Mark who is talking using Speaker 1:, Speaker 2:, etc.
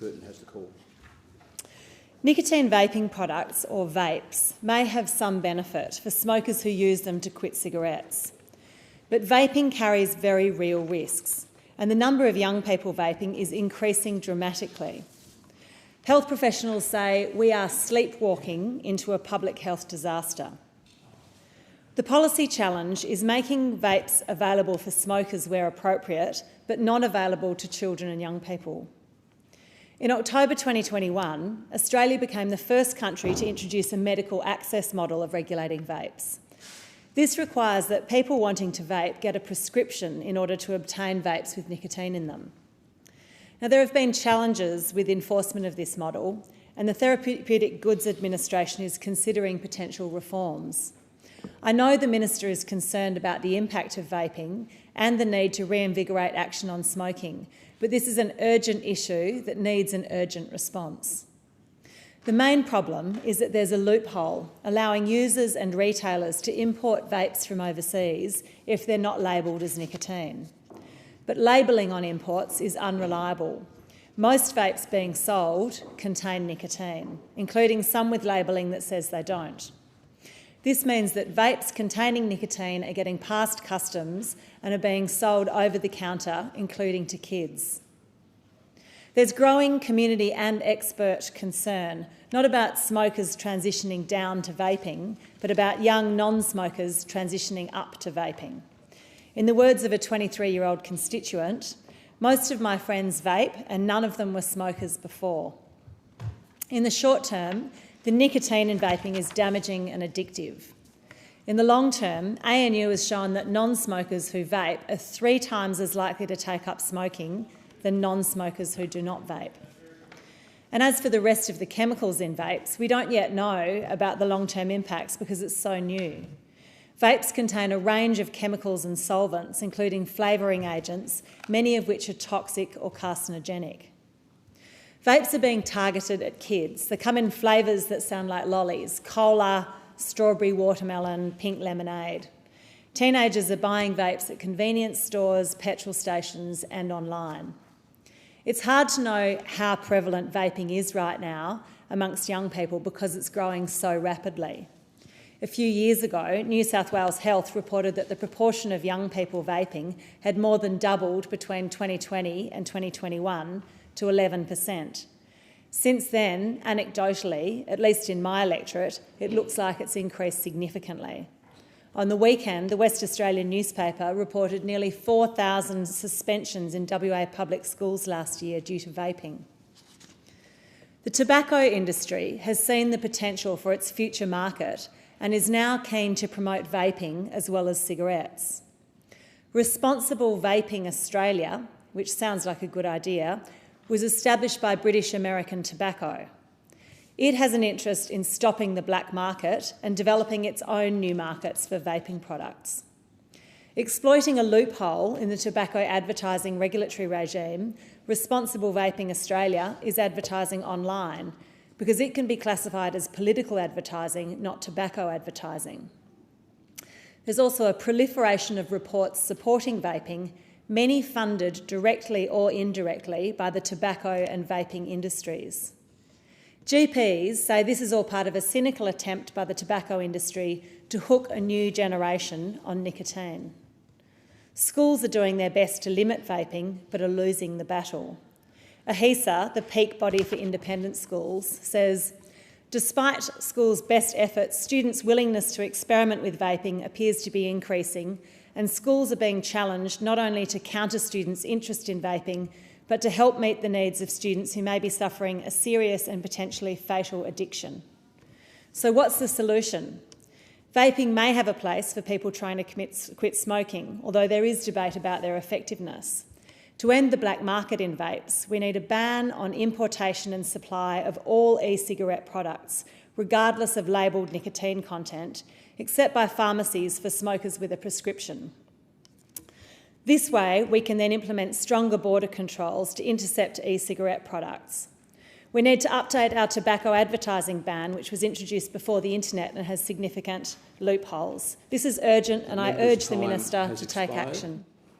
Speaker 1: Curtin has the call.
Speaker 2: Nicotine vaping products, or vapes, may have some benefit for smokers who use them to quit cigarettes. But vaping carries very real risks, and the number of young people vaping is increasing dramatically. Health professionals say we are sleepwalking into a public health disaster. The policy challenge is making vapes available for smokers where appropriate, but not available to children and young people. In October 2021, Australia became the first country to introduce a medical access model of regulating vapes. This requires that people wanting to vape get a prescription in order to obtain vapes with nicotine in them. Now, there have been challenges with enforcement of this model, and the Therapeutic Goods Administration is considering potential reforms. I know the Minister is concerned about the impact of vaping and the need to reinvigorate action on smoking, but this is an urgent issue that needs an urgent response. The main problem is that there's a loophole allowing users and retailers to import vapes from overseas if they're not labelled as nicotine. But labelling on imports is unreliable. Most vapes being sold contain nicotine, including some with labelling that says they don't. This means that vapes containing nicotine are getting past customs and are being sold over the counter, including to kids. There's growing community and expert concern, not about smokers transitioning down to vaping, but about young non-smokers transitioning up to vaping. In the words of a 23-year-old constituent, most of my friends vape and none of them were smokers before. In the short term, the nicotine in vaping is damaging and addictive. In the long term, ANU has shown that non-smokers who vape are 3 times as likely to take up smoking than non-smokers who do not vape. And as for the rest of the chemicals in vapes, we don't yet know about the long-term impacts because it's so new. Vapes contain a range of chemicals and solvents, including flavouring agents, many of which are toxic or carcinogenic. Vapes are being targeted at kids. They come in flavours that sound like lollies: cola, strawberry watermelon, pink lemonade. Teenagers are buying vapes at convenience stores, petrol stations and online. It's hard to know how prevalent vaping is right now amongst young people because it's growing so rapidly. A few years ago, New South Wales Health reported that the proportion of young people vaping had more than doubled between 2020 and 2021 to 11%. Since then, anecdotally, at least in my electorate, it looks like it's increased significantly. On the weekend, the West Australian newspaper reported nearly 4,000 suspensions in WA public schools last year due to vaping. The tobacco industry has seen the potential for its future market and is now keen to promote vaping as well as cigarettes. Responsible Vaping Australia, which sounds like a good idea, was established by British American Tobacco. It has an interest in stopping the black market and developing its own new markets for vaping products. Exploiting a loophole in the tobacco advertising regulatory regime, Responsible Vaping Australia is advertising online because it can be classified as political advertising, not tobacco advertising. There's also a proliferation of reports supporting vaping, many funded directly or indirectly by the tobacco and vaping industries. GPs say this is all part of a cynical attempt by the tobacco industry to hook a new generation on nicotine. Schools are doing their best to limit vaping, but are losing the battle. AHESA, the peak body for independent schools, says, despite schools' best efforts, students' willingness to experiment with vaping appears to be increasing, and schools are being challenged not only to counter students' interest in vaping, but to help meet the needs of students who may be suffering a serious and potentially fatal addiction. So what's the solution? Vaping may have a place for people trying to quit smoking, although there is debate about their effectiveness. To end the black market in vapes, we need a ban on importation and supply of all e-cigarette products, regardless of labelled nicotine content, except by pharmacies for smokers with a prescription. This way, we can then implement stronger border controls to intercept e-cigarette products. We need to update our tobacco advertising ban, which was introduced before the internet and has significant loopholes. This is urgent, and I urge the Minister to take action.